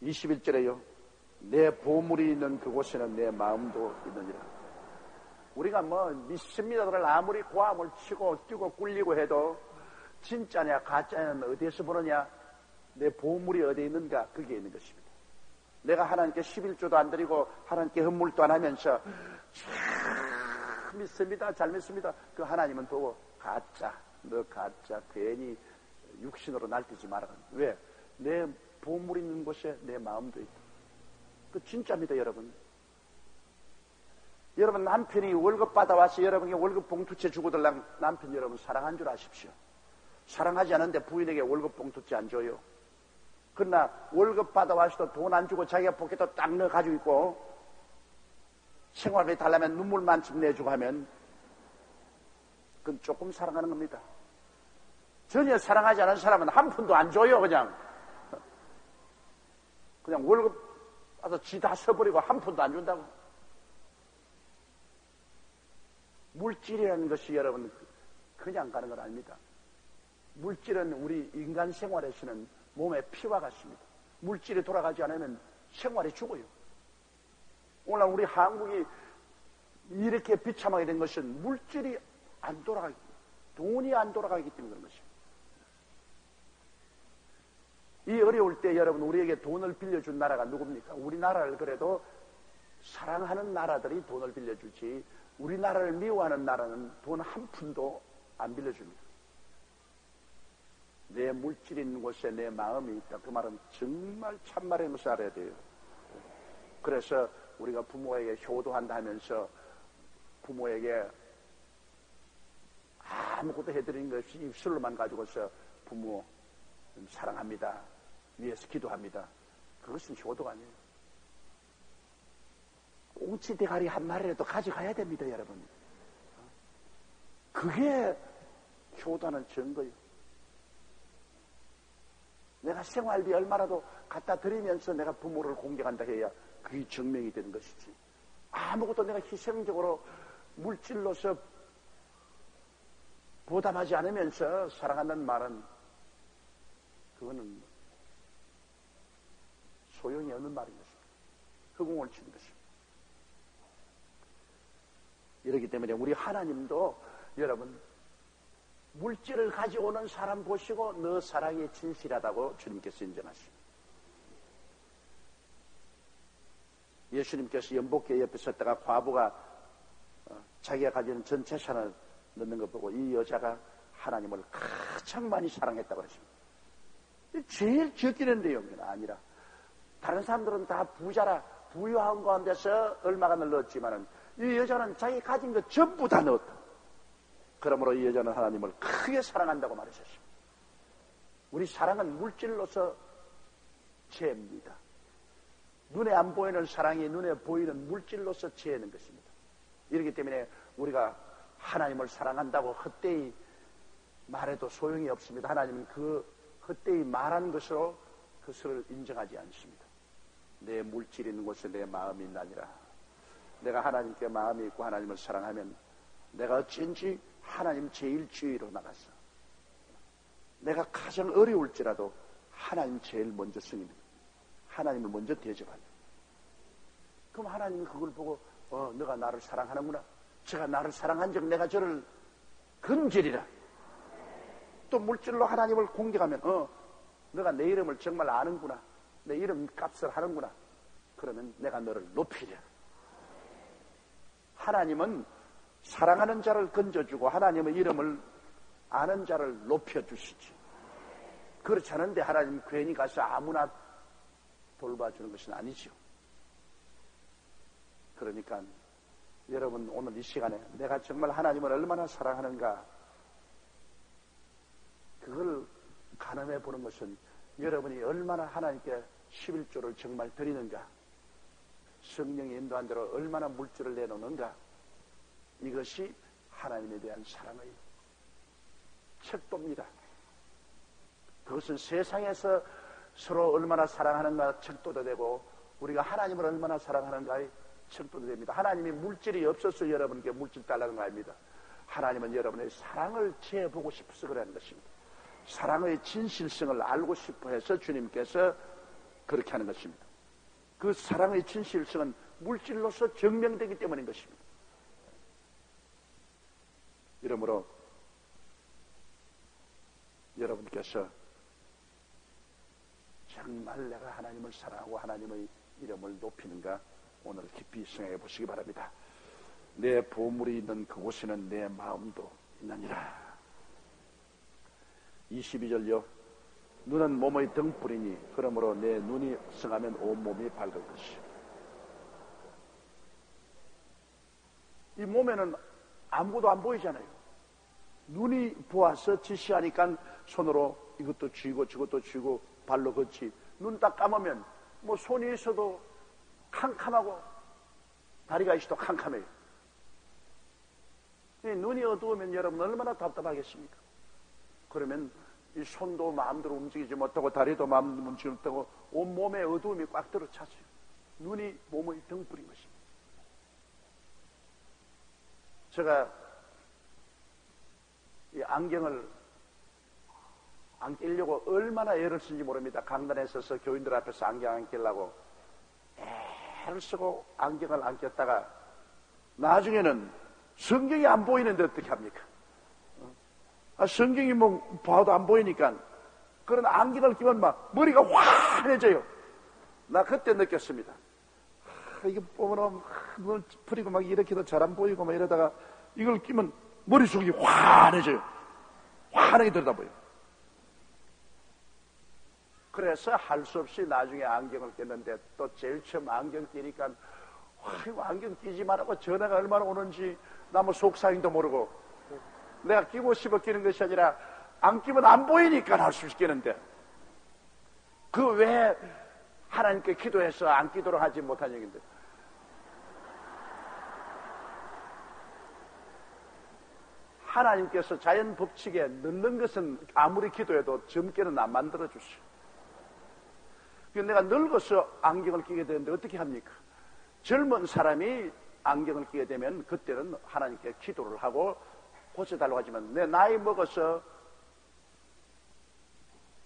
21절에요. 내 보물이 있는 그곳에는 내 마음도 있느니라. 우리가 뭐 믿습니다를 아무리 고함을 치고 뛰고 꿀리고 해도 진짜냐 가짜냐는 어디에서 보느냐? 내 보물이 어디에 있는가? 거기에 있는 것입니다. 내가 하나님께 11조도 안 드리고 하나님께 헌물도 안 하면서 참 믿습니다, 잘 믿습니다. 그 하나님은 보고 가짜, 너 가짜, 괜히 육신으로 날뛰지 마라. 왜? 내 보물이 있는 곳에 내 마음도 있다. 그 진짜입니다, 여러분. 여러분 남편이 월급 받아와서 여러분에게 월급 봉투채 주고들랑 남편 여러분 사랑한 줄 아십시오. 사랑하지 않은데 부인에게 월급 봉투채 안 줘요. 그러나 월급 받아와서도 돈 안 주고 자기가 포켓에 딱 넣어 가지고 있고 생활비 달라면 눈물만 좀 내주고 하면 그건 조금 사랑하는 겁니다. 전혀 사랑하지 않은 사람은 한 푼도 안 줘요. 그냥 월급 받아서 지 다 써버리고 한 푼도 안 준다고. 물질이라는 것이 여러분 그냥 가는 건 아닙니다. 물질은 우리 인간 생활에서는 몸의 피와 같습니다. 물질이 돌아가지 않으면 생활이 죽어요. 오늘 우리 한국이 이렇게 비참하게 된 것은 물질이 안 돌아가기, 돈이 안 돌아가기 때문에 그런 것입니다. 이 어려울 때 여러분 우리에게 돈을 빌려준 나라가 누굽니까? 우리나라를 그래도 사랑하는 나라들이 돈을 빌려주지 우리나라를 미워하는 나라는 돈 한 푼도 안 빌려줍니다. 내 물질이 있는 곳에 내 마음이 있다. 그 말은 정말 참말인 것을 알아야 돼요. 그래서 우리가 부모에게 효도한다 하면서 부모에게 아무것도 해드리는 것이 입술로만 가지고서 부모 사랑합니다, 위해서 기도합니다. 그것은 효도가 아니에요. 꽁치 대가리 한 마리라도 가져가야 됩니다, 여러분. 그게 효도하는 증거예요. 내가 생활비 얼마라도 갖다 드리면서 내가 부모를 공경한다 해야 그게 증명이 되는 것이지. 아무것도 내가 희생적으로 물질로서 보답하지 않으면서 사랑한다는 말은 그거는 소용이 없는 말인 것입니다. 허공을 치는 것입니다. 이렇기 때문에 우리 하나님도 여러분 물질을 가져오는 사람 보시고 너 사랑이 진실하다고 주님께서 인정하십니다. 예수님께서 연복궤 옆에 섰다가 과부가 자기가 가지는 전 재산을 넣는 것 보고 이 여자가 하나님을 가장 많이 사랑했다고 하십니다. 제일 적기는 내용이 아니라 다른 사람들은 다 부자라 부유한 가운데서 얼마가 넣었지만은 이 여자는 자기 가진 것 전부 다 넣었다. 그러므로 이 여자는 하나님을 크게 사랑한다고 말하셨습니다. 우리 사랑은 물질로서 채입니다. 눈에 안 보이는 사랑이 눈에 보이는 물질로서 채는 것입니다. 이렇기 때문에 우리가 하나님을 사랑한다고 헛되이 말해도 소용이 없습니다. 하나님은 그 헛되이 말한 것으로 그것을 인정하지 않습니다. 내 물질이 있는 곳에 내 마음이 있나니라. 내가 하나님께 마음이 있고 하나님을 사랑하면 내가 어찌인지 하나님 제일 주위로 나가서 내가 가장 어려울지라도 하나님 제일 먼저 승인합니다. 하나님을 먼저 대접하죠. 그럼 하나님이 그걸 보고 너가 나를 사랑하는구나. 제가 나를 사랑한 적 내가 저를 건지리라. 또 물질로 하나님을 공격하면 너가 내 이름을 정말 아는구나. 내 이름 값을 하는구나. 그러면 내가 너를 높이랴. 하나님은 사랑하는 자를 건져주고 하나님의 이름을 아는 자를 높여주시지. 그렇지 않은데 하나님 괜히 가서 아무나 돌봐주는 것은 아니죠. 그러니까 여러분 오늘 이 시간에 내가 정말 하나님을 얼마나 사랑하는가 그걸 가늠해 보는 것은 여러분이 얼마나 하나님께 11조를 정말 드리는가, 성령이 인도한 대로 얼마나 물질을 내놓는가, 이것이 하나님에 대한 사랑의 척도입니다. 그것은 세상에서 서로 얼마나 사랑하는가 척도도 되고 우리가 하나님을 얼마나 사랑하는가의 척도도 됩니다. 하나님이 물질이 없어서 여러분께 물질 달라는 거 아닙니다. 하나님은 여러분의 사랑을 재보고 싶어서 그러는 것입니다. 사랑의 진실성을 알고 싶어 해서 주님께서 그렇게 하는 것입니다. 그 사랑의 진실성은 물질로서 증명되기 때문인 것입니다. 이러므로 여러분께서 정말 내가 하나님을 사랑하고 하나님의 이름을 높이는가 오늘 깊이 생각해 보시기 바랍니다. 내 보물이 있는 그곳에는 내 마음도 있느니라. 22절요. 눈은 몸의 등불이니 그러므로 내 눈이 성하면 온몸이 밝을 것이요. 이 몸에는 아무것도 안 보이잖아요. 눈이 보아서 지시하니까 손으로 이것도 쥐고 저것도 쥐고 발로 걷지. 눈 딱 감으면 뭐 손이 있어도 캄캄하고 다리가 있어도 캄캄해요. 눈이 어두우면 여러분 얼마나 답답하겠습니까? 그러면 이 손도 마음대로 움직이지 못하고 다리도 마음대로 움직이지 못하고 온몸에 어두움이 꽉 들어찼어요. 눈이 몸의 등불인 것입니다. 제가 이 안경을 안 끼려고 얼마나 애를 쓴지 모릅니다. 강단에 서서 교인들 앞에서 안경 안 끼려고 애를 쓰고 안경을 안 꼈다가 나중에는 성경이 안 보이는데 어떻게 합니까? 성경이 뭐 봐도 안 보이니까 그런 안경을 끼면 막 머리가 환해져요. 나 그때 느꼈습니다. 이게 보면 눈을 풀이고 막 이렇게도 잘 안 보이고 막 이러다가 이걸 끼면 머릿속이 환해져요. 환하게 들여다보여요. 그래서 할 수 없이 나중에 안경을 꼈는데 또 제일 처음 안경 끼니까 이거 안경 끼지 말라고 전화가 얼마나 오는지 나 뭐 속상인도 모르고 내가 끼고 싶어 끼는 것이 아니라 안 끼면 안 보이니까 할 수 있겠는데 그 왜 하나님께 기도해서 안 끼도록 하지 못한 얘기인데 하나님께서 자연 법칙에 넣는 것은 아무리 기도해도 젊게는 안 만들어 주시오. 내가 늙어서 안경을 끼게 되는데 어떻게 합니까? 젊은 사람이 안경을 끼게 되면 그때는 하나님께 기도를 하고 고쳐달라고 하지만 내 나이 먹어서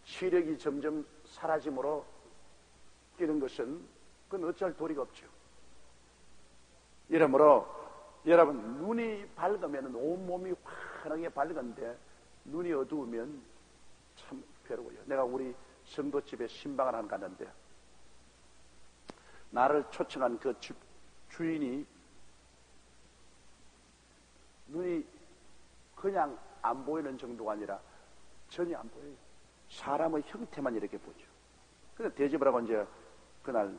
시력이 점점 사라짐으로 끼는 것은 그건 어쩔 도리가 없죠. 이러므로 여러분 눈이 밝으면 온몸이 환하게 밝은데 눈이 어두우면 참 괴로워요. 내가 우리 성도집에 신방을 하나 갔는데 나를 초청한 그 주인이 눈이 그냥 안 보이는 정도가 아니라 전혀 안 보여요. 사람의 형태만 이렇게 보죠. 그래서 대접을 하고 이제 그날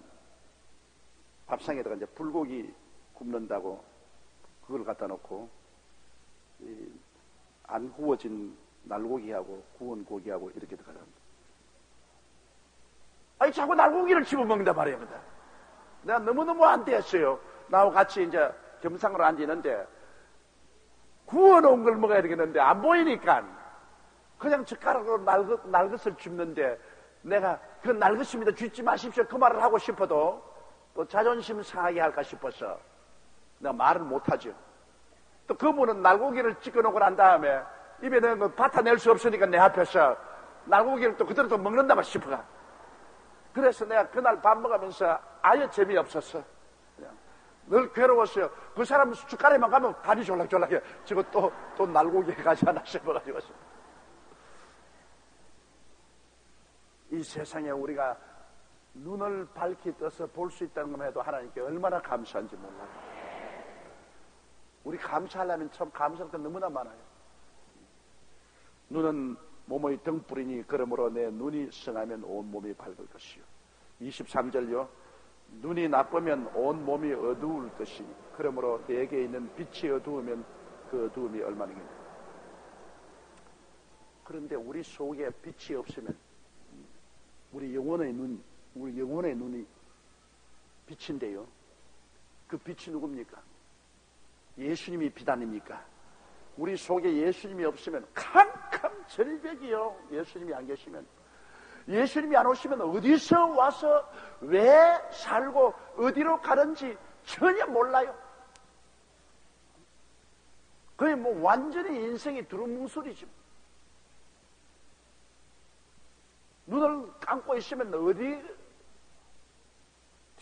밥상에다가 이제 불고기 굽는다고 그걸 갖다 놓고 안 구워진 날고기하고 구운 고기하고 이렇게 들어갑니다. 아니 자꾸 날고기를 집어먹는단 말이에요. 내가 너무너무 안 되었어요. 나하고 같이 이제 겸상으로 앉았는데 구워놓은 걸 먹어야 되겠는데 안 보이니까 그냥 젓가락으로 날것을 줍는데 내가 그 날것입니다 줍지 마십시오 그 말을 하고 싶어도 또 자존심 상하게 할까 싶어서 내가 말을 못하죠. 또 그분은 날고기를 찍어놓고 난 다음에 입에 넣은 거 받아낼 수 없으니까 내 앞에서 날고기를 또 그대로 또 먹는다 싶어가. 그래서 내가 그날 밥 먹으면서 아예 재미없었어. 늘 괴로웠어요. 그 사람 숟가락에만 가면 다리 졸락졸락해. 저거 또 날고기에 가지 않아 싶어가지고. 이 세상에 우리가 눈을 밝히 떠서 볼 수 있다는 것만 해도 하나님께 얼마나 감사한지 몰라요. 우리 감사하려면 참 감사할 건 너무나 많아요. 눈은 몸의 등불이니 그러므로 내 눈이 성하면 온 몸이 밝을 것이요. 23절요. 눈이 나쁘면 온 몸이 어두울 것이니 그러므로 내게 있는 빛이 어두우면 그 어두움이 얼마나겠냐. 그런데 우리 속에 빛이 없으면 우리 영혼의 눈이 빛인데요. 그 빛이 누굽니까? 예수님이 빛 아닙니까? 우리 속에 예수님이 없으면 캄캄절벽이요. 예수님이 안 계시면. 예수님이 안 오시면 어디서 와서 왜 살고 어디로 가는지 전혀 몰라요. 거의 뭐 완전히 인생이 두루뭉술이죠. 눈을 감고 있으면 어디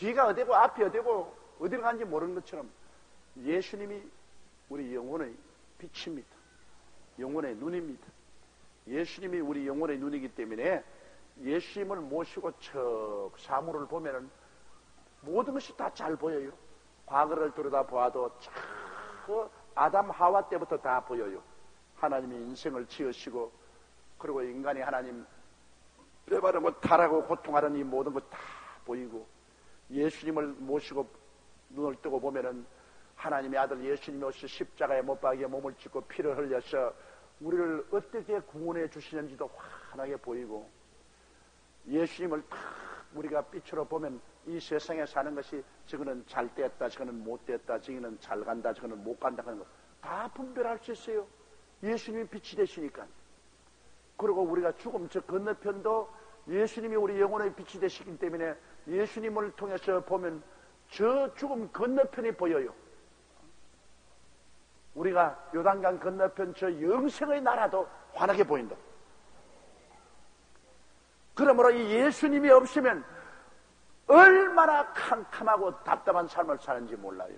뒤가 어디고 앞이 어디고 어디로 가는지 모르는 것처럼 예수님이 우리 영혼의 빛입니다. 영혼의 눈입니다. 예수님이 우리 영혼의 눈이기 때문에 예수님을 모시고 저 사물을 보면은 모든 것이 다 잘 보여요. 과거를 들여다보아도 그 아담 하와 때부터 다 보여요. 하나님이 인생을 지으시고 그리고 인간이 하나님 뼈바르고 타라고 고통하는 이 모든 것 다 보이고 예수님을 모시고 눈을 뜨고 보면은 하나님의 아들 예수님이 오셔 십자가에 못 박여 몸을 찢고 피를 흘려서 우리를 어떻게 구원해 주시는지도 환하게 보이고 예수님을 딱 우리가 빛으로 보면 이 세상에 사는 것이 저거는 잘 됐다, 저거는 못 됐다, 저거는 잘 간다, 저거는 못 간다 하는 거 다 분별할 수 있어요. 예수님이 빛이 되시니까. 그리고 우리가 죽음 저 건너편도 예수님이 우리 영혼의 빛이 되시기 때문에 예수님을 통해서 보면 저 죽음 건너편이 보여요. 우리가 요단강 건너편 저 영생의 나라도 환하게 보인다. 그러므로 이 예수님이 없으면 얼마나 캄캄하고 답답한 삶을 사는지 몰라요.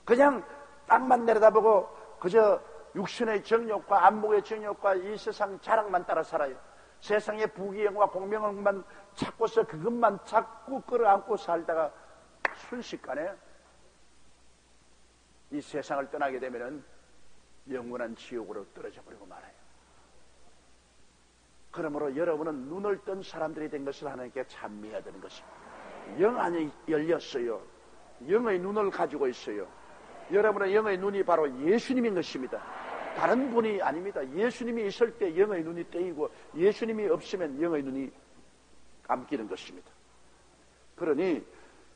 그냥 땅만 내려다보고 그저 육신의 정욕과 안목의 정욕과 이 세상 자랑만 따라 살아요. 세상의 부귀영화 공명만 찾고서 그것만 자꾸 끌어안고 살다가 순식간에 이 세상을 떠나게 되면은 영원한 지옥으로 떨어져 버리고 말아요. 그러므로 여러분은 눈을 뜬 사람들이 된 것을 하나님께 찬미해야 되는 것입니다. 영 안이 열렸어요. 영의 눈을 가지고 있어요. 여러분의 영의 눈이 바로 예수님인 것입니다. 다른 분이 아닙니다. 예수님이 있을 때 영의 눈이 뜨이고 예수님이 없으면 영의 눈이 감기는 것입니다. 그러니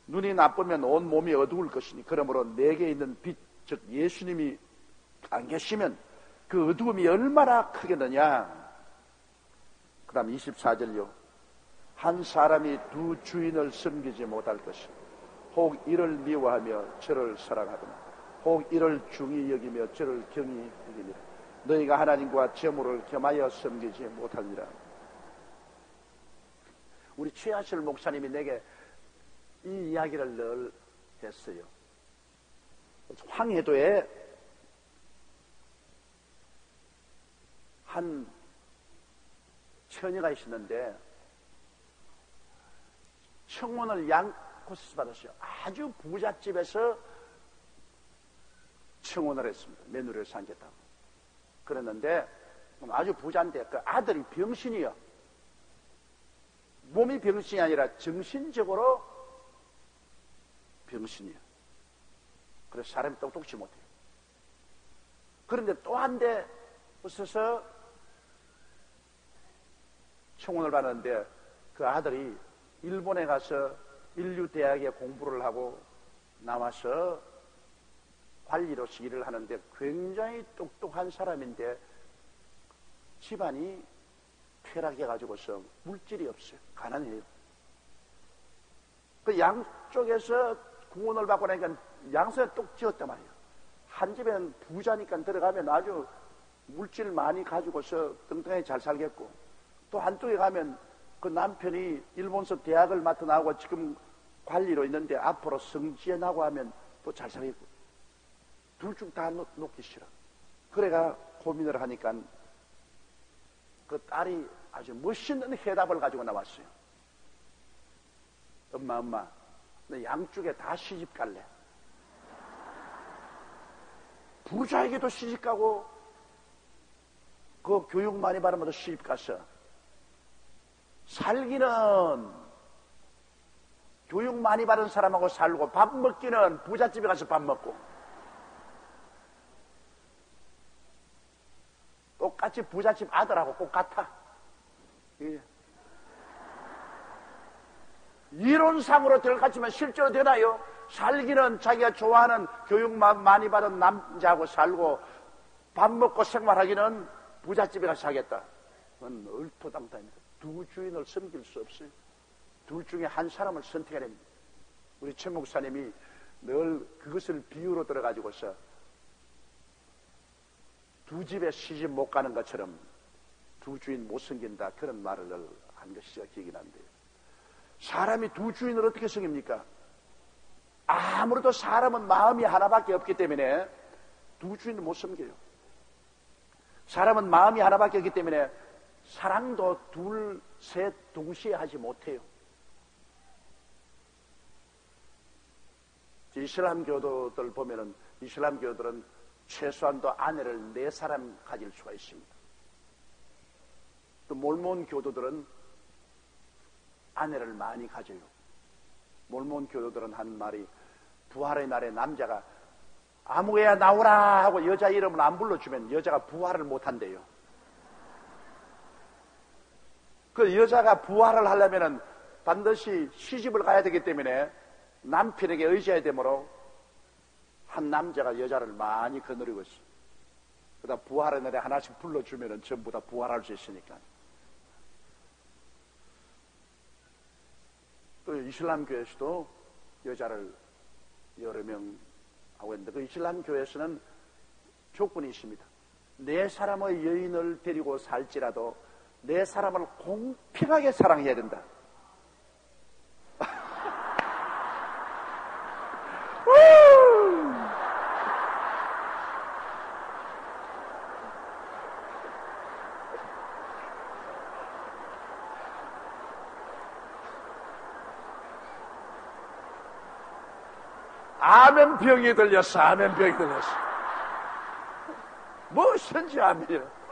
눈이 나쁘면 온 몸이 어두울 것이니 그러므로 내게 있는 빛, 즉 예수님이 안 계시면 그 어두움이 얼마나 크겠느냐. 그 다음 24절요. 한 사람이 두 주인을 섬기지 못할 것이요 혹 이를 미워하며 저를 사랑하거나 혹 이를 중히 여기며 저를 경히 여기며 너희가 하나님과 재물을 겸하여 섬기지 못하리라. 우리 최하실 목사님이 내게 이 이야기를 늘 했어요. 황해도에 한 처녀가 있었는데 청혼을 양곳에서 받았어요. 아주 부잣집에서 청혼을 했습니다. 며느리를 삼겠다고. 그랬는데 아주 부자인데 그 아들이 병신이요. 몸이 병신이 아니라 정신적으로 병신이요. 그래서 사람이 똑똑지 못해요. 그런데 또 한 대 웃어서 청혼을 받았는데 그 아들이 일본에 가서 인류대학에 공부를 하고 나와서 관리로서 일을 하는데 굉장히 똑똑한 사람인데 집안이 퇴락해가지고서 물질이 없어요. 가난해요. 그 양쪽에서 구원을 받고 나니까 양손에 똑 지었단 말이에요. 한 집에는 부자니까 들어가면 아주 물질 많이 가지고서 뚱뚱하게 잘 살겠고 또 한쪽에 가면 그 남편이 일본서 대학을 맡아 나오고 지금 관리로 있는데 앞으로 성지에 나고 하면 또 잘 살겠고 둘 중 다 놓기 싫어. 그래가 고민을 하니까 그 딸이 아주 멋있는 해답을 가지고 나왔어요. 엄마 너 양쪽에 다 시집 갈래. 부자에게도 시집 가고 그 교육 많이 받으면서 시집 가서 살기는 교육 많이 받은 사람하고 살고 밥 먹기는 부잣집에 가서 밥 먹고 똑같이 부잣집 아들하고 똑같아. 예. 이론상으로 될 것 같지만 실제로 되나요? 살기는 자기가 좋아하는 교육 많이 받은 남자하고 살고 밥 먹고 생활하기는 부잣집에 가서 하겠다. 그건 얼토당토합니다. 두 주인을 섬길 수 없어요. 둘 중에 한 사람을 선택해야 됩니다. 우리 최 목사님이 늘 그것을 비유로 들어가지고서 두 집에 시집 못 가는 것처럼 두 주인 못 섬긴다 그런 말을 늘 한 것이 기억이 난대요. 사람이 두 주인을 어떻게 섬깁니까? 아무래도 사람은 마음이 하나밖에 없기 때문에 두 주인을 못 섬겨요. 사람은 마음이 하나밖에 없기 때문에 사랑도 둘, 셋, 동시에 하지 못해요. 이슬람 교도들 보면은 이슬람 교도들은 최소한도 아내를 4사람 가질 수가 있습니다. 또 몰몬 교도들은 아내를 많이 가져요. 몰몬 교도들은 하는 말이 부활의 날에 남자가 아무개야 나오라 하고 여자 이름을 안 불러주면 여자가 부활을 못한대요. 그 여자가 부활을 하려면은 반드시 시집을 가야 되기 때문에 남편에게 의지해야 되므로 한 남자가 여자를 많이 거느리고 있어. 그러다 부활의 날에 하나씩 불러주면은 전부 다 부활할 수 있으니까. 또 이슬람 교회에서도 여자를 여러 명 하고 있는데 그 이슬람 교회에서는 조건이 있습니다. 4사람의 여인을 데리고 살지라도 4사람을 공평하게 사랑해야 된다. 아멘 병이 들렸어. 아멘 병이 들렸어. 무엇인지 아멘이야.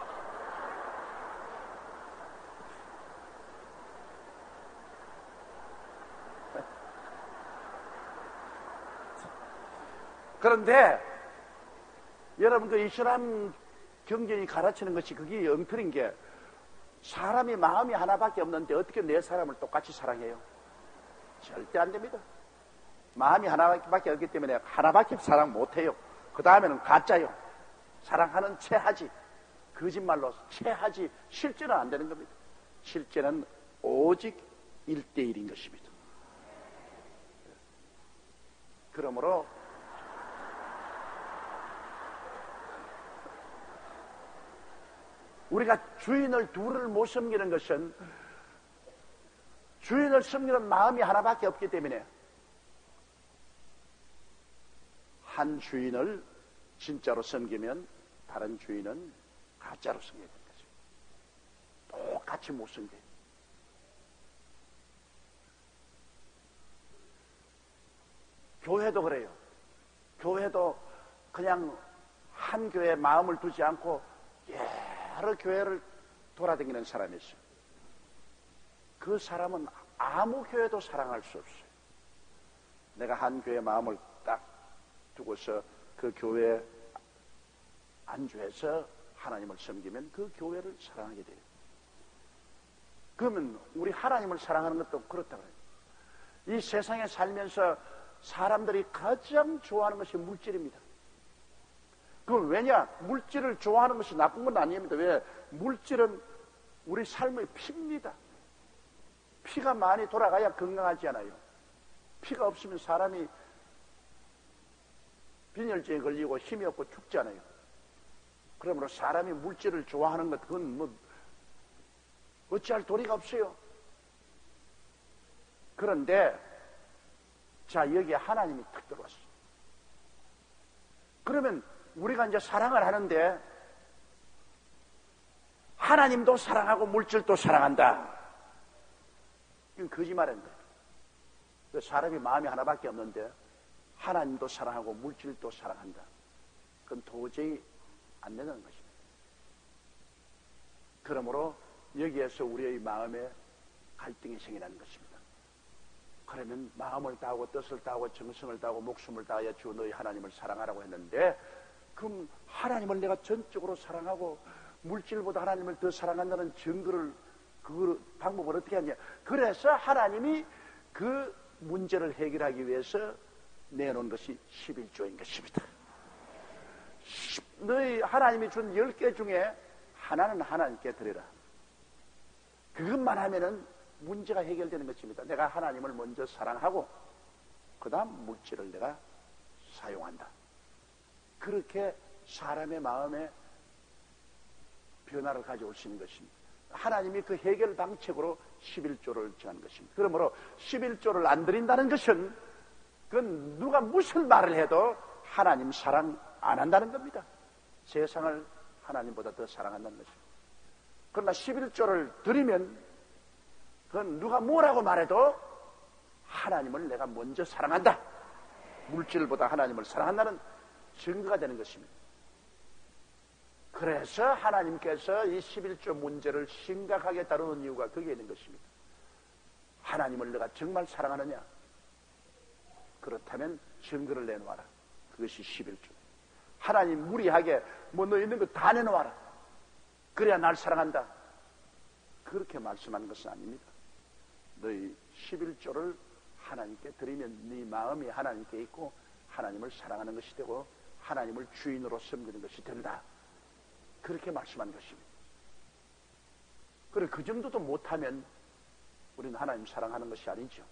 그런데 여러분 그 이슬람 경전이 가르치는 것이 그게 엉터리인 게 사람이 마음이 하나밖에 없는데 어떻게 4사람을 똑같이 사랑해요? 절대 안 됩니다. 마음이 하나밖에 없기 때문에 하나밖에 사랑 못해요. 그 다음에는 가짜요. 사랑하는 채 하지. 거짓말로 채 하지. 실제는 안 되는 겁니다. 실제는 오직 1대1인 것입니다. 그러므로 우리가 주인을 둘을 못 섬기는 것은 주인을 섬기는 마음이 하나밖에 없기 때문에 한 주인을 진짜로 섬기면 다른 주인은 가짜로 섬겨야 되는 거죠. 똑같이 못 섬겨요. 교회도 그래요. 교회도 그냥 한 교회에 마음을 두지 않고 여러 교회를 돌아다니는 사람이 있어요. 그 사람은 아무 교회도 사랑할 수 없어요. 내가 한 교회에 마음을 딱 두고서 그 교회에 안주해서 하나님을 섬기면 그 교회를 사랑하게 돼요. 그러면 우리 하나님을 사랑하는 것도 그렇다고 해요. 이 세상에 살면서 사람들이 가장 좋아하는 것이 물질입니다. 그건 왜냐? 물질을 좋아하는 것이 나쁜 건 아닙니다. 왜? 물질은 우리 삶의 피입니다. 피가 많이 돌아가야 건강하지 않아요. 피가 없으면 사람이 빈혈증에 걸리고 힘이 없고 죽잖아요. 그러므로 사람이 물질을 좋아하는 것, 그건 뭐 어찌할 도리가 없어요. 그런데 자, 여기에 하나님이 탁 들어왔어. 그러면 우리가 이제 사랑을 하는데 하나님도 사랑하고 물질도 사랑한다. 이건 거짓말인 거예요. 사람이 마음이 하나밖에 없는데 하나님도 사랑하고 물질도 사랑한다. 그건 도저히 안 되는 것입니다. 그러므로 여기에서 우리의 마음에 갈등이 생기는 것입니다. 그러면 마음을 다하고 뜻을 다하고 정성을 다하고 목숨을 다하여 주 너희 하나님을 사랑하라고 했는데 그럼 하나님을 내가 전적으로 사랑하고 물질보다 하나님을 더 사랑한다는 증거를 그 방법을 어떻게 하냐. 그래서 하나님이 그 문제를 해결하기 위해서 내놓은 것이 11조인 것입니다. 너희 하나님이 준 10개 중에 하나는 하나님께 드려라. 그것만 하면은 문제가 해결되는 것입니다. 내가 하나님을 먼저 사랑하고 그 다음 물질을 내가 사용한다. 그렇게 사람의 마음에 변화를 가져올 수 있는 것입니다. 하나님이 그 해결 방책으로 11조를 정한 것입니다. 그러므로 11조를 안 드린다는 것은 그건 누가 무슨 말을 해도 하나님 사랑 안 한다는 겁니다. 세상을 하나님보다 더 사랑한다는 것입니다. 그러나 11조를 드리면 그건 누가 뭐라고 말해도 하나님을 내가 먼저 사랑한다. 물질보다 하나님을 사랑한다는 증거가 되는 것입니다. 그래서 하나님께서 이 11조 문제를 심각하게 다루는 이유가 거기에 있는 것입니다. 하나님을 내가 정말 사랑하느냐? 그렇다면 증거를 내놓아라. 그것이 11조. 하나님 무리하게 뭐 너 있는 거 다 내놓아라. 그래야 날 사랑한다. 그렇게 말씀하는 것은 아닙니다. 너희 11조를 하나님께 드리면 네 마음이 하나님께 있고 하나님을 사랑하는 것이 되고 하나님을 주인으로 섬기는 것이 된다. 그렇게 말씀하는 것입니다. 그래 그 정도도 못하면 우리는 하나님 사랑하는 것이 아니죠.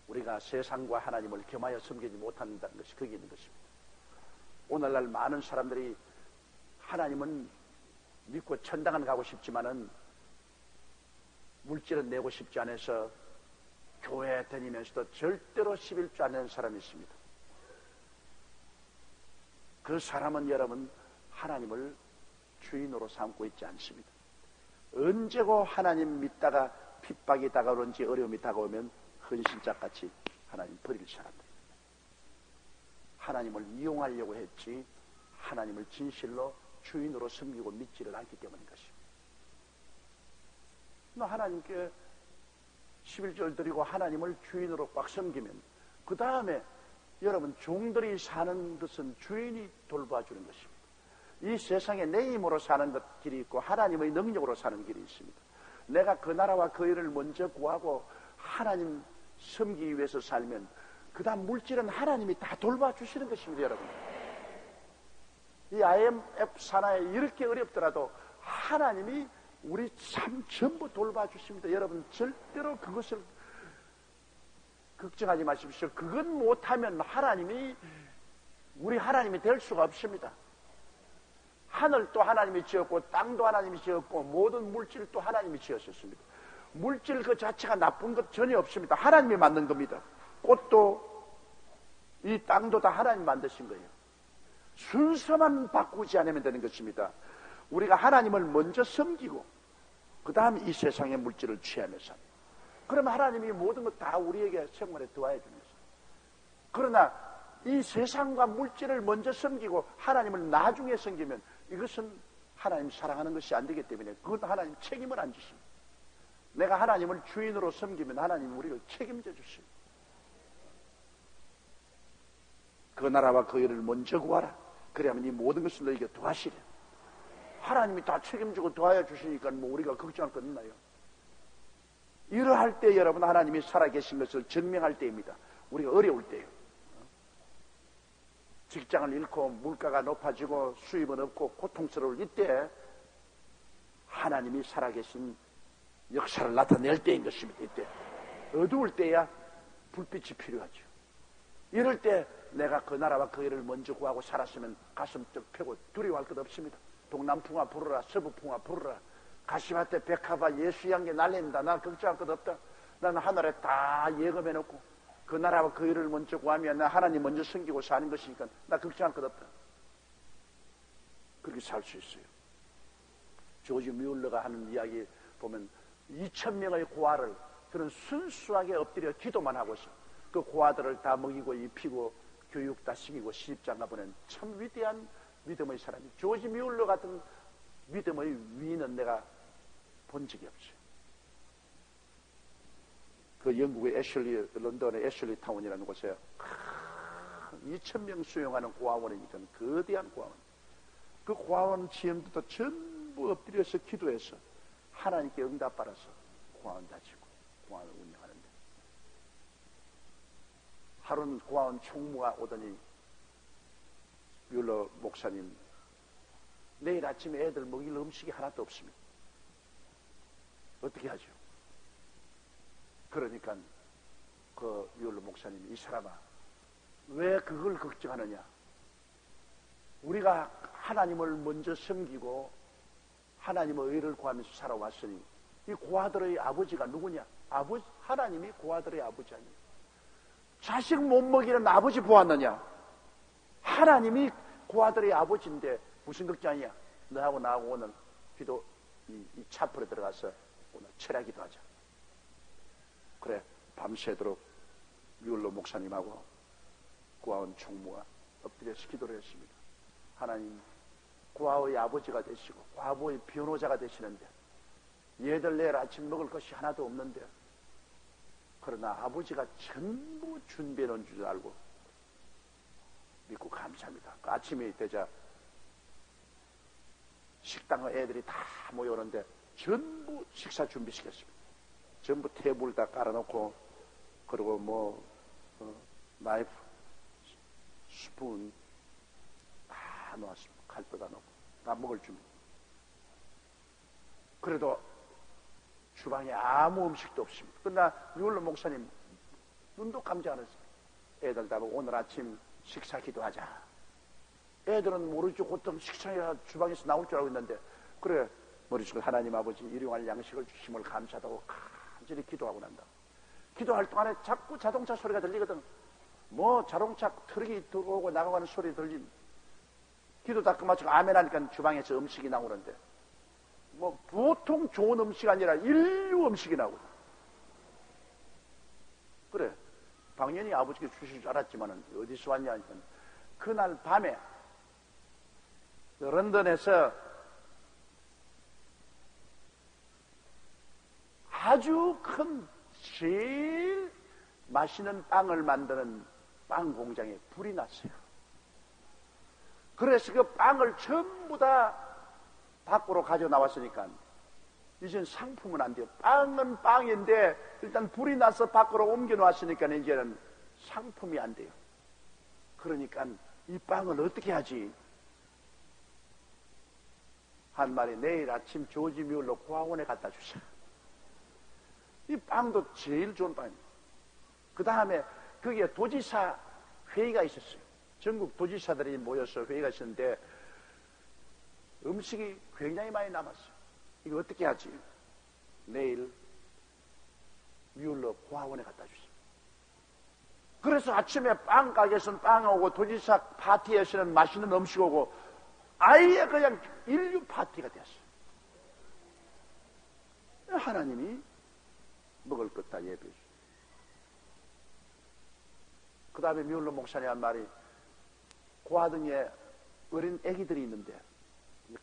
우리가 세상과 하나님을 겸하여 섬기지 못한다는 것이 거기에 있는 것입니다. 오늘날 많은 사람들이 하나님은 믿고 천당은 가고 싶지만은 물질은 내고 싶지 않아서 교회 다니면서도 절대로 11조 안 내는 사람이 있습니다. 그 사람은 여러분 하나님을 주인으로 삼고 있지 않습니다. 언제고 하나님 믿다가 핍박이 다가오는지 어려움이 다가오면 헌신짝같이 하나님 버릴 사람들. 하나님을 이용하려고 했지 하나님을 진실로 주인으로 섬기고 믿지를 않기 때문인 것입니다. 하나님께 11조를 드리고 하나님을 주인으로 꽉 섬기면 그 다음에 여러분 종들이 사는 것은 주인이 돌봐주는 것입니다. 이 세상에 내 힘으로 사는 것 길이 있고 하나님의 능력으로 사는 길이 있습니다. 내가 그 나라와 그 일을 먼저 구하고 하나님 섬기기 위해서 살면 그 다음 물질은 하나님이 다 돌봐주시는 것입니다. 여러분 이 IMF 산하에 이렇게 어렵더라도 하나님이 우리 참 전부 돌봐주십니다. 여러분 절대로 그것을 걱정하지 마십시오. 그건 못하면 하나님이 우리 하나님이 될 수가 없습니다. 하늘도 하나님이 지었고 땅도 하나님이 지었고 모든 물질도 하나님이 지었었습니다. 물질 그 자체가 나쁜 것 전혀 없습니다. 하나님이 만든 겁니다. 꽃도 이 땅도 다 하나님 만드신 거예요. 순서만 바꾸지 않으면 되는 것입니다. 우리가 하나님을 먼저 섬기고 그 다음 이 세상의 물질을 취하며 삽니다. 그러면 하나님이 모든 것 다 우리에게 생활에 더하여 줍니다. 그러나 이 세상과 물질을 먼저 섬기고 하나님을 나중에 섬기면 이것은 하나님 사랑하는 것이 안 되기 때문에 그건 하나님 책임을 안 지십니다. 내가 하나님을 주인으로 섬기면 하나님이 우리를 책임져 주십니다. 그 나라와 그 일을 먼저 구하라. 그래야만 이 모든 것을 너에게 도와시려. 하나님이 다 책임지고 도와야 주시니까 뭐 우리가 걱정할 건 있나요? 이러할 때 여러분 하나님이 살아계신 것을 증명할 때입니다. 우리가 어려울 때요. 직장을 잃고 물가가 높아지고 수입은 없고 고통스러울 이때 하나님이 살아계신 역사를 나타낼 때인 것입니다. 이때 어두울 때야 불빛이 필요하죠. 이럴 때 내가 그 나라와 그 일을 먼저 구하고 살았으면 가슴 쩍 펴고 두려워할 것 없습니다. 동남풍아 부르라 서부풍아 부르라 가시밭에 백합아 예수양게 날린다. 난 걱정할 것 없다. 나는 하늘에 다 예금해놓고 그 나라와 그 일을 먼저 구하면 나 하나님 먼저 섬기고 사는 것이니까 나 걱정할 것 없다. 그렇게 살 수 있어요. 조지 뮬러가 하는 이야기 보면 2,000명의 고아를 그런 순수하게 엎드려 기도만 하고 있어. 그 고아들을 다 먹이고 입히고 교육 다 시키고 시집장가 보낸 참 위대한 믿음의 사람이 조지 뮬러 같은 믿음의 위인은 내가 본 적이 없어요. 그 영국의 런던의 애슐리 타운이라는 곳에 2,000명 수용하는 고아원이니까 거대한 고아원. 그 고아원 지형부터 전부 엎드려서 기도해서 하나님께 응답받아서 고아원 다지고 고아원을 운영하는데 하루는 고아원 총무가 오더니 뮬러 목사님 내일 아침에 애들 먹일 음식이 하나도 없습니다. 어떻게 하죠? 그러니까 그 뮬러 목사님이 이 사람아 왜 그걸 걱정하느냐? 우리가 하나님을 먼저 섬기고 하나님의 의를 구하면서 살아왔으니 이 고아들의 아버지가 누구냐? 하나님이 고아들의 아버지 아니에요. 자식 못 먹이는 아버지 보았느냐? 하나님이 그 아들의 아버지인데 무슨 걱정이야? 너하고 나하고 오늘 기도 이 차풀에 들어가서 오늘 철야기도 하자. 그래, 밤새도록 뮬러 목사님하고 구하원 총무가 엎드려서 기도를 했습니다. 하나님, 구하원의 아버지가 되시고 과부의 변호자가 되시는데 얘들 내일 아침 먹을 것이 하나도 없는데, 그러나 아버지가 전부 준비해 놓은 줄 알고 믿고 감사합니다. 그 아침이 되자 식당에 애들이 다 모여오는데 전부 식사 준비시켰습니다. 전부 테이블 다 깔아놓고, 그리고 나이프, 스푼 다 놓았습니다. 칼도 다 놓고 다 먹을 준비. 그래도 주방에 아무 음식도 없습니다. 그러나 뮬러 목사님 눈도 감지 않았어요. 애들 다 보고 오늘 아침 식사 기도하자. 애들은 모르죠. 보통 식사가 주방에서 나올 줄 알고 있는데, 그래, 머릿속에 하나님 아버지 일용할 양식을 주심을 감사하다고 간절히 기도하고 난다. 기도할 동안에 자꾸 자동차 소리가 들리거든. 자동차 트럭이 들어오고 나가는 소리 들림. 기도 다 끝마치고 아멘 하니까 주방에서 음식이 나오는데, 보통 좋은 음식이 아니라 인류 음식이 나오거든. 그래, 당연히 아버지께 주실 줄 알았지만은 어디서 왔냐 하니까, 그날 밤에 런던에서 아주 큰 제일 맛있는 빵을 만드는 빵 공장에 불이 났어요. 그래서 그 빵을 전부 다 밖으로 가져 나왔으니까 이젠 상품은 안 돼요. 빵은 빵인데 일단 불이 나서 밖으로 옮겨 놓았으니까 이제는 상품이 안 돼요. 그러니까 이 빵을 어떻게 하지? 한 말이 내일 아침 조지 뮬러 고아원에 갖다 주자. 이 빵도 제일 좋은 빵이에요. 그 다음에 거기에 도지사 회의가 있었어요. 전국 도지사들이 모여서 회의가 있었는데 음식이 굉장히 많이 남았어요. 이거 어떻게 하지? 내일 뮬러 고아원에 갖다 주세요. 그래서 아침에 빵 가게에서는 빵 오고 도지사 파티에서는 맛있는 음식 오고 아예 그냥 인류 파티가 됐어요. 하나님이 먹을 것 다 예배해 주세요. 그 다음에 뮬러 목사님 한 말이, 고아등에 어린 애기들이 있는데,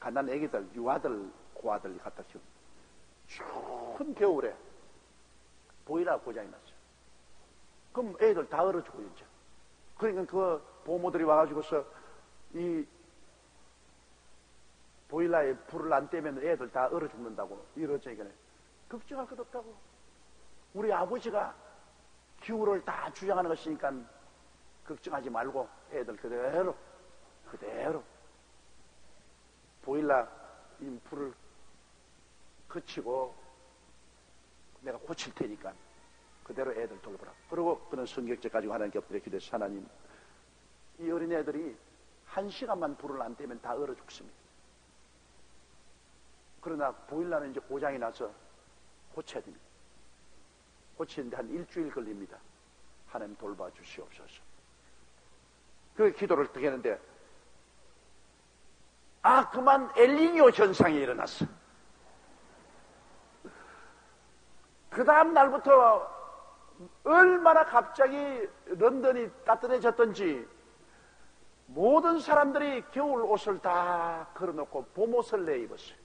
갓난 애기들, 유아들, 고아들 갖다 키우는 추운 겨울에 보일러 고장이 났어요. 그럼 애들 다 얼어 죽어요, 이제. 그러니까 그 보모들이 와가지고서 이 보일러에 불을 안 떼면 애들 다 얼어 죽는다고 이러니까 걱정할 것 없다고. 우리 아버지가 기후를 다 주장하는 것이니까 걱정하지 말고 애들 그대로 보일러 이 불을 그치고 내가 고칠 테니까 그대로 애들 돌보라. 그리고 그는 성경책 가지고 하나님께 엎드려 기도해서, 하나님, 이 어린애들이 1시간만 불을 안 떼면 다 얼어 죽습니다. 그러나 보일러는 이제 고장이 나서 고쳐야 됩니다. 고치는데 한 일주일 걸립니다. 하나님 돌봐 주시옵소서. 그 기도를 어떻게 했는데, 그만 엘니뇨 현상이 일어났어. 그 다음 날부터 얼마나 갑자기 런던이 따뜻해졌던지 모든 사람들이 겨울 옷을 다 걸어놓고 봄옷을 내입었어요.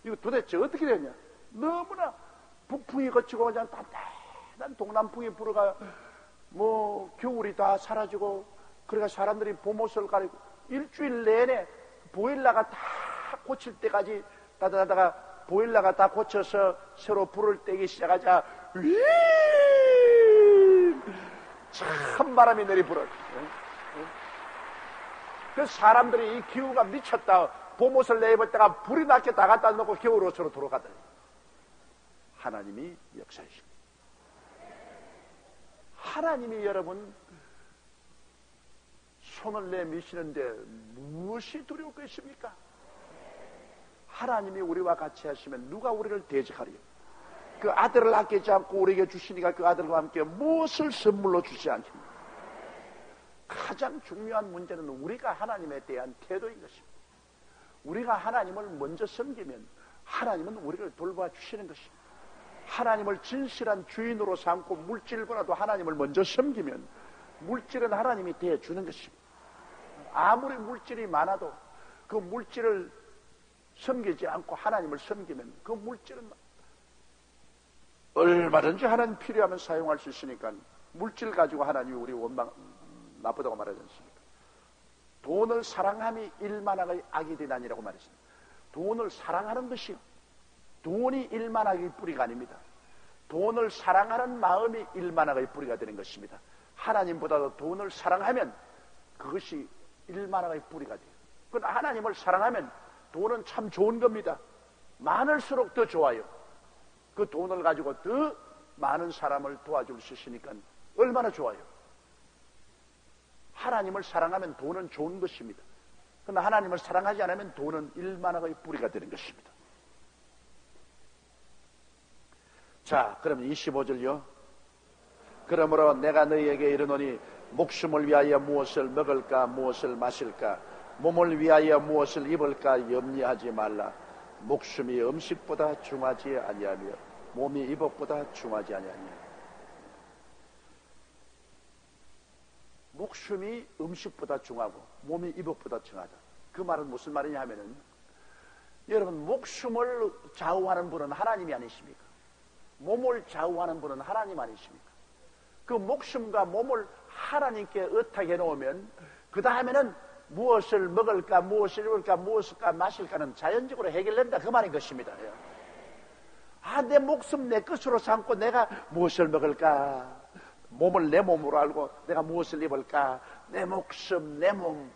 이거 도대체 어떻게 됐냐? 너무나 북풍이 거치고 그냥 단단한 동남풍이 불어가 겨울이 다 사라지고, 그러니까 사람들이 봄옷을 가리고 일주일 내내 보일러가 다 고칠 때까지 따뜻하다가 보일러가 다 고쳐서 새로 불을 떼기 시작하자 참 바람이 내리불어. 그 사람들이 이 기후가 미쳤다. 봄옷을 내입었다가 불이 났게 다 갖다 놓고 겨울옷으로 돌아가더니 하나님이 역사하십니다. 하나님이 여러분 손을 내미시는데 무엇이 두려울 것입니까? 하나님이 우리와 같이 하시면 누가 우리를 대적하리요? 그 아들을 아끼지 않고 우리에게 주시니까 그 아들과 함께 무엇을 선물로 주지 않겠습니까? 가장 중요한 문제는 우리가 하나님에 대한 태도인 것입니다. 우리가 하나님을 먼저 섬기면 하나님은 우리를 돌봐 주시는 것입니다. 하나님을 진실한 주인으로 삼고 물질보다도 하나님을 먼저 섬기면 물질은 하나님이 대해주는 것입니다. 아무리 물질이 많아도 그 물질을 섬기지 않고 하나님을 섬기면 그 물질은 얼마든지 하나님 필요하면 사용할 수 있으니까 물질 가지고 하나님이 우리 원망 나쁘다고 말하지 않습니까? 돈을 사랑함이 일만학의 악이 되나니라고 말했습니다. 돈을 사랑하는 것이 돈이 일만학의 뿌리가 아닙니다. 돈을 사랑하는 마음이 일만학의 뿌리가 되는 것입니다. 하나님보다도 돈을 사랑하면 그것이 일만학의 뿌리가 돼요. 그러나 하나님을 사랑하면 돈은 참 좋은 겁니다. 많을수록 더 좋아요. 그 돈을 가지고 더 많은 사람을 도와줄 수 있으니까 얼마나 좋아요. 하나님을 사랑하면 돈은 좋은 것입니다. 그러나 하나님을 사랑하지 않으면 돈은 일만학의 뿌리가 되는 것입니다. 자, 그럼 25절요. 그러므로 내가 너희에게 이르노니 목숨을 위하여 무엇을 먹을까 무엇을 마실까 몸을 위하여 무엇을 입을까 염려하지 말라. 목숨이 음식보다 중하지 아니하며 몸이 이복보다 중하지 아니하며. 목숨이 음식보다 중하고 몸이 이복보다 중하다. 그 말은 무슨 말이냐 하면은, 여러분, 목숨을 좌우하는 분은 하나님이 아니십니까? 몸을 좌우하는 분은 하나님 아니십니까? 그 목숨과 몸을 하나님께 의탁해 놓으면 그 다음에는 무엇을 먹을까 무엇을 입을까 무엇을까 마실까는 자연적으로 해결된다, 그 말인 것입니다. 아, 내 목숨 내 것으로 삼고 내가 무엇을 먹을까, 몸을 내 몸으로 알고 내가 무엇을 입을까, 내 목숨 내 몸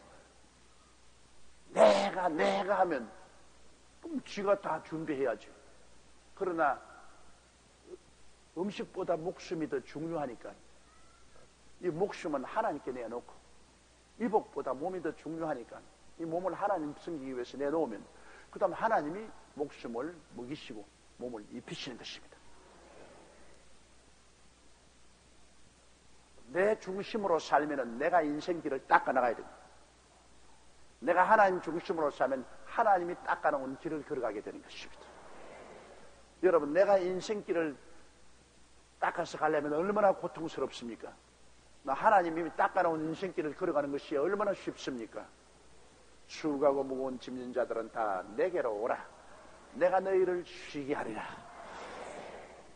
내가 하면 그럼 쥐가 다 준비해야죠. 그러나 음식보다 목숨이 더 중요하니까 이 목숨은 하나님께 내놓고 이복보다 몸이 더 중요하니까 이 몸을 하나님 섬기기 위해서 내놓으면 그 다음 하나님이 목숨을 먹이시고 몸을 입히시는 것입니다. 내 중심으로 살면은 내가 인생길을 닦아나가야 됩니다. 내가 하나님 중심으로 살면 하나님이 닦아놓은 길을 걸어가게 되는 것입니다. 여러분, 내가 인생길을 닦아서 가려면 얼마나 고통스럽습니까? 나 하나님이 닦아놓은 인생길을 걸어가는 것이 얼마나 쉽습니까? 수고하고 무거운 짐진 자들은 다 내게로 오라. 내가 너희를 쉬게 하리라.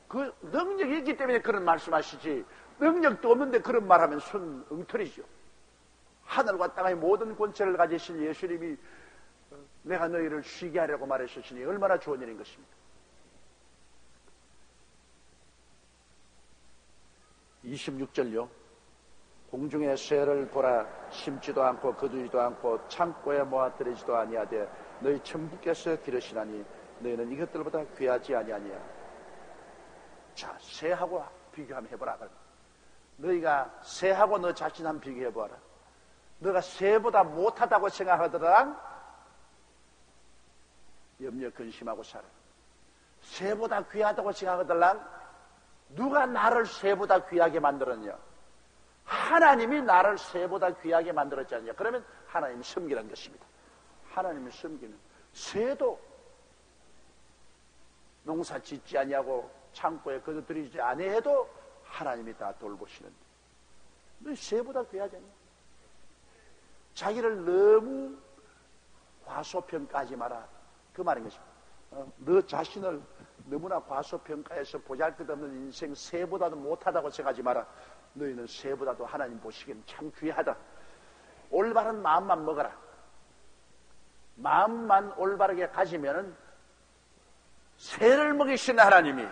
그 능력이 있기 때문에 그런 말씀하시지, 능력도 없는데 그런 말하면 순 엉터리죠. 하늘과 땅의 모든 권세를 가지신 예수님이 내가 너희를 쉬게 하려고 말하셨으니 얼마나 좋은 일인 것입니까? 26절요. 공중의 새를 보라. 심지도 않고 거두지도 않고 창고에 모아들이지도 아니하되 너희 천부께서 기르시나니 너희는 이것들보다 귀하지 아니하니야. 자, 새하고 비교 한번 해보라. 너희가 새하고 너 자신 한번 비교해보라. 너가 새보다 못하다고 생각하더라 염려 근심하고 살아. 새보다 귀하다고 생각하더라. 누가 나를 새보다 귀하게 만들었냐? 하나님이 나를 새보다 귀하게 만들었지 않냐? 그러면 하나님이 섬기는 것입니다. 하나님이 섬기는. 새도 농사 짓지 아니하고 창고에 거두들이지 아니해도 하나님이 다 돌보시는데 너 새보다 귀하지 않냐? 자기를 너무 과소평가하지 마라, 그 말인 것입니다. 너 자신을 너무나 과소평가해서 보잘것없는 인생 새보다도 못하다고 생각하지 마라. 너희는 새보다도 하나님 보시기엔 참 귀하다. 올바른 마음만 먹어라. 마음만 올바르게 가지면은 새를 먹이시는 하나님이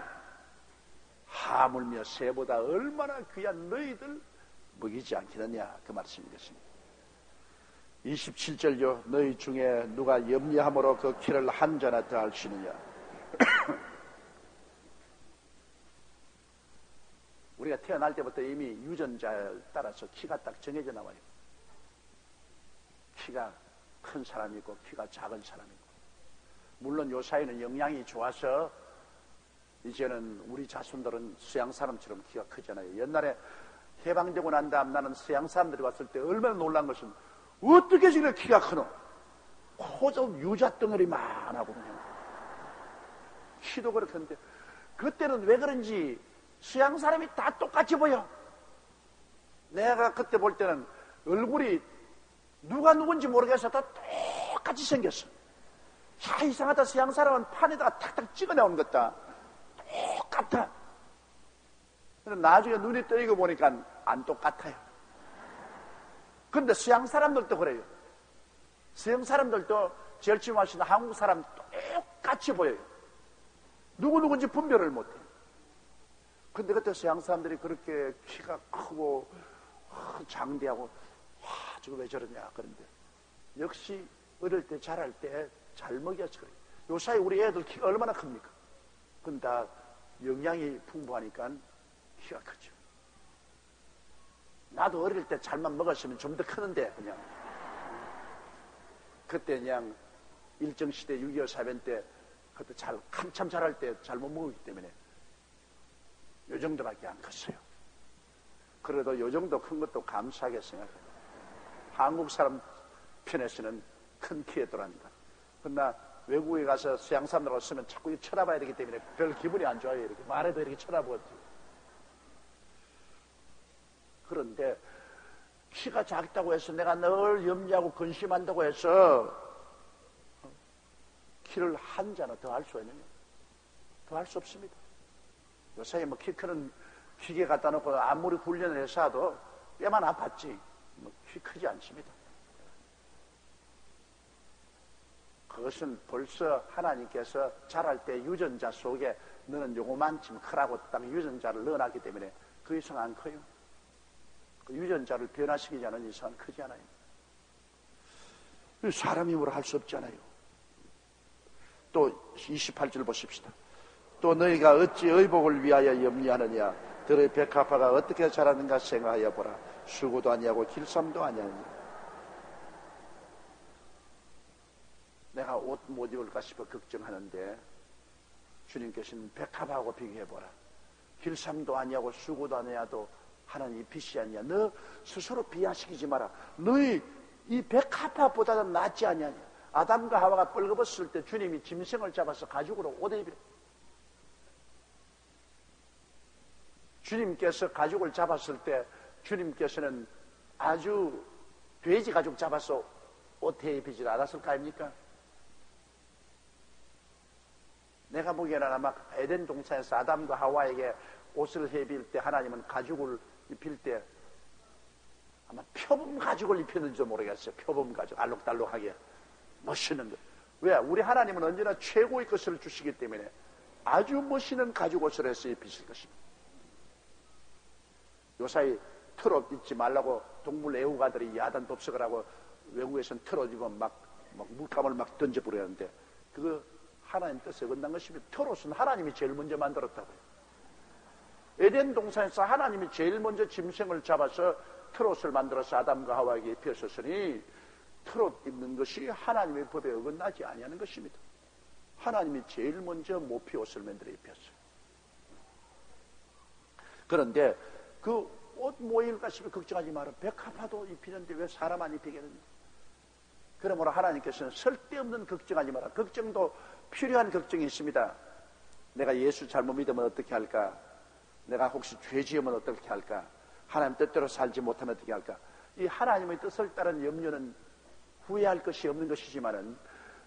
하물며 새보다 얼마나 귀한 너희들 먹이지 않겠느냐, 그 말씀이겠습니다. 27절요. 너희 중에 누가 염려함으로 그 키를 한 자나 더 할 수 있느냐? 우리가 태어날 때부터 이미 유전자에 따라서 키가 딱 정해져 나와요. 키가 큰 사람이 있고 키가 작은 사람이 있고, 물론 요 사이는 영양이 좋아서 이제는 우리 자손들은 서양 사람처럼 키가 크잖아요. 옛날에 해방되고 난 다음 나는 서양 사람들이 왔을 때 얼마나 놀란 것은 어떻게 저렇게 키가 크노? 코좀 유자덩어리만 하고 그냥 키도 그렇던데 그때는 왜 그런지 서양 사람이 다 똑같이 보여. 내가 그때 볼 때는 얼굴이 누가 누군지 모르겠어. 다 똑같이 생겼어. 야, 이상하다. 서양 사람은 판에다가 탁탁 찍어 나오는 것 같다. 똑같아. 근데 나중에 눈이 떠이고 보니까 안 똑같아요. 근데 서양 사람들도 그래요. 서양 사람들도 절친하시는 한국 사람 똑같이 보여요. 누구누군지 분별을 못해요. 근데 그때 서양 사람들이 그렇게 키가 크고 장대하고 저거 왜 저러냐 그런데 역시 어릴 때 자랄 때 잘 먹여서 그래요. 요사이 우리 애들 키가 얼마나 큽니까? 근데 다 영양이 풍부하니까 키가 크죠. 나도 어릴 때 잘만 먹었으면 좀 더 크는데 그냥 그때 그냥 일정시대 6.25 사변 때 그때 한참 자랄 때 잘못 먹었기 때문에 요 정도밖에 안 컸어요. 그래도 요 정도 큰 것도 감사하게 생각해요. 한국 사람 편에서는 큰 키에 들어간다. 그러나 외국에 가서 서양 사람들하고 쓰면 자꾸 쳐다봐야 되기 때문에 별 기분이 안 좋아요. 이렇게 말해도 이렇게 쳐다보지. 그런데 키가 작다고 해서 내가 늘 염려하고 근심한다고 해서 키를 한 자나 더 할 수 있느냐? 더 할 수 없습니다. 요새 뭐 키 크는 기계 갖다 놓고 아무리 훈련을 해서 하도 뼈만 아팠지 뭐 키 크지 않습니다. 그것은 벌써 하나님께서 자랄 때 유전자 속에 너는 요거만큼 크라고 딱 유전자를 넣어놨기 때문에 그 이상 안 커요. 그 유전자를 변화시키지 않은 이상은 크지 않아요. 사람 힘으로 할 수 없잖아요. 또 28절 보십시다. 또 너희가 어찌 의복을 위하여 염려하느냐? 들의 백합화가 어떻게 자라는가 생각하여 보라. 수고도 아니하고 길쌈도 아니하느냐. 내가 옷 못 입을까 싶어 걱정하는데 주님께서는 백합하고 비교해보라. 길쌈도 아니하고 수고도 아니하도 하나님이 빛이 아니냐. 너 스스로 비하시키지 마라. 너희 이 백합화보다는 낫지 아니하냐. 아담과 하와가 뻘거벗을 때 주님이 짐승을 잡아서 가죽으로 옷 입혀. 주님께서 가죽을 잡았을 때 주님께서는 아주 돼지 가죽 잡아서 옷에 입히지 않았을 거 아닙니까? 내가 보기에는 아마 에덴 동산에서 아담과 하와에게 옷을 입힐 때 하나님은 가죽을 입힐 때 아마 표범 가죽을 입혔는지도 모르겠어요. 표범 가죽 알록달록하게 멋있는 것. 왜? 우리 하나님은 언제나 최고의 것을 주시기 때문에 아주 멋있는 가죽 옷을 해서 입히실 것입니다. 요사이 트롯 입지 말라고 동물 애호가들이 야단 dob석을 하고 외국에서는 트롯 입으면 막 물감을 막 던져버리는데 그거 하나님 뜻에 어긋난 것입니다. 트롯은 하나님이 제일 먼저 만들었다고요. 에덴 동산에서 하나님이 제일 먼저 짐승을 잡아서 트롯을 만들어서 아담과 하와에게 입혔었으니 트롯 입는 것이 하나님의 법에 어긋나지 아니하는 것입니다. 하나님이 제일 먼저 모피 옷을 만들어 입혔어요. 그런데 그 옷 뭐 입을까 싶어 걱정하지 마라. 백합화도 입히는데 왜 사람 안 입히겠느냐. 그러므로 하나님께서는 쓸데없는 걱정하지 마라. 걱정도 필요한 걱정이 있습니다. 내가 예수 잘못 믿으면 어떻게 할까? 내가 혹시 죄 지으면 어떻게 할까? 하나님 뜻대로 살지 못하면 어떻게 할까? 이 하나님의 뜻을 따른 염려는 후회할 것이 없는 것이지만은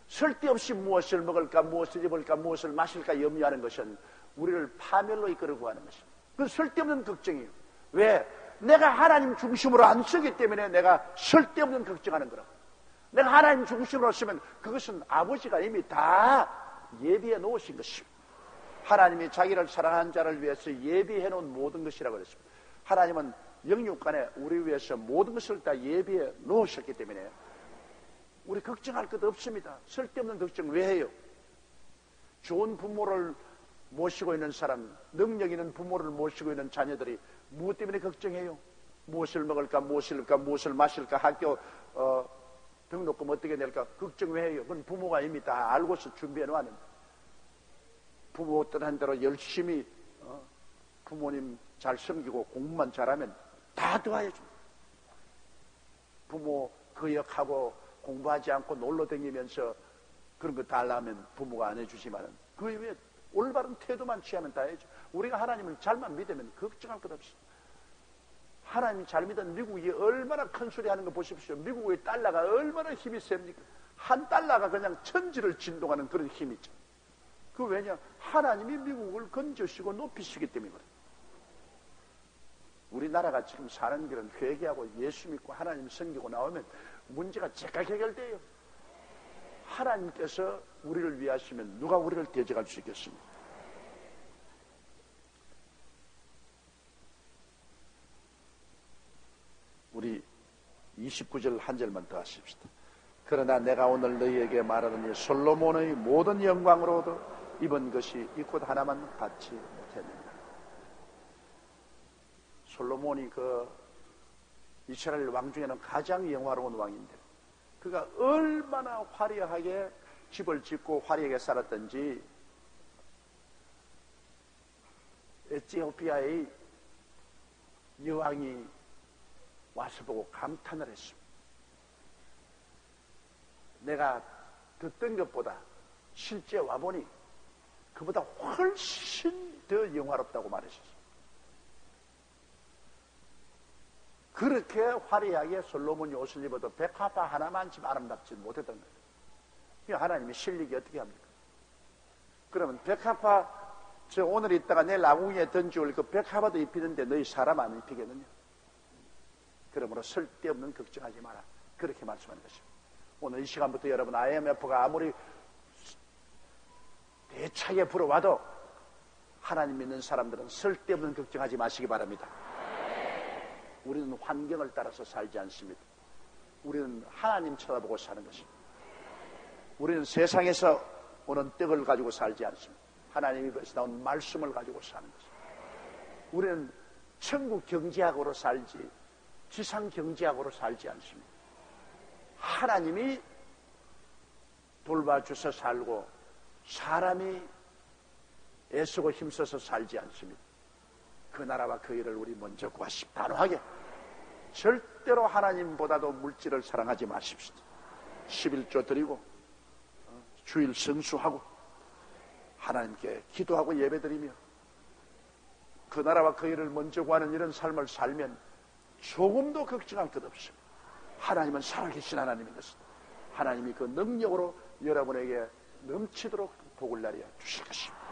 쓸데없이 무엇을 먹을까, 무엇을 입을까, 무엇을 마실까 염려하는 것은 우리를 파멸로 이끌고 가는 것입니다. 그건 쓸데없는 걱정이에요. 왜? 내가 하나님 중심으로 안 쓰기 때문에 내가 쓸데없는 걱정하는 거라고. 내가 하나님 중심으로 쓰면 그것은 아버지가 이미 다 예비해 놓으신 것입니다. 하나님이 자기를 사랑하는 자를 위해서 예비해 놓은 모든 것이라고 그랬습니다. 하나님은 영육간에 우리 위해서 모든 것을 다 예비해 놓으셨기 때문에 우리 걱정할 것 없습니다. 쓸데없는 걱정 왜 해요? 좋은 부모를 모시고 있는 사람, 능력 있는 부모를 모시고 있는 자녀들이 무엇 때문에 걱정해요? 무엇을 먹을까, 무엇을 입을까, 무엇을 마실까, 학교 등록금 어떻게 낼까 걱정 왜 해요? 그건 부모가 이미 다 알고서 준비해 놓았는데 부모 뜻한 대로 열심히 부모님 잘 섬기고 공부만 잘하면 다 도와줘. 부모 그 역하고 공부하지 않고 놀러 다니면서 그런 거 달라면 부모가 안 해주지만은 그 이외에 올바른 태도만 취하면 다 해줘. 우리가 하나님을 잘만 믿으면 걱정할 것 없어. 하나님이 잘 믿은 미국이 얼마나 큰 소리 하는 거 보십시오. 미국의 달러가 얼마나 힘이 셉니까? 한 달러가 그냥 천지를 진동하는 그런 힘이 있죠. 그 왜냐? 하나님이 미국을 건져시고 높이시기 때문에 그래요. 우리나라가 지금 사는 길은 회개하고 예수 믿고 하나님 섬기고 나오면 문제가 제가 해결돼요. 하나님께서 우리를 위하시면 누가 우리를 대적할 수 있겠습니까? 우리 29절 한 절만 더 하십시다. 그러나 내가 오늘 너희에게 말하는 이 솔로몬의 모든 영광으로도 입은 것이 이 곧 하나만 받지 못했느니라. 솔로몬이 그 이스라엘 왕 중에는 가장 영화로운 왕인데 그가 얼마나 화려하게 집을 짓고 화려하게 살았던지 에티오피아의 여왕이 와서 보고 감탄을 했습니다. 내가 듣던 것보다 실제 와보니 그보다 훨씬 더 영화롭다고 말했었어요. 그렇게 화려하게 솔로몬이 옷을 입어도 백합화 하나만큼 아름답지 못했던 거예요. 하나님이 실력이 어떻게 합니까? 그러면 백합화 오늘 있다가 내일 아궁이에 던져올 그 백합화도 입히는데 너희 사람 안 입히겠느냐? 그러므로 쓸데없는 걱정하지 마라. 그렇게 말씀하는 것입니다. 오늘 이 시간부터 여러분 IMF가 아무리 대차게 불어와도 하나님 믿는 사람들은 쓸데없는 걱정하지 마시기 바랍니다. 우리는 환경을 따라서 살지 않습니다. 우리는 하나님 쳐다보고 사는 것입니다. 우리는 세상에서 오는 떡을 가지고 살지 않습니다. 하나님 입에서 나온 말씀을 가지고 사는 것입니다. 우리는 천국 경제학으로 살지 지상 경제학으로 살지 않습니다. 하나님이 돌봐주셔서 살고 사람이 애쓰고 힘써서 살지 않습니다. 그 나라와 그 일을 우리 먼저 구하십시오. 단호하게. 절대로 하나님보다도 물질을 사랑하지 마십시오. 11조 드리고 주일 성수하고 하나님께 기도하고 예배드리며 그 나라와 그 일을 먼저 구하는 이런 삶을 살면 조금도 걱정할 것 없습니다. 하나님은 살아계신 하나님인 것입니다. 하나님이 그 능력으로 여러분에게 넘치도록 복을 내려 주실 것입니다.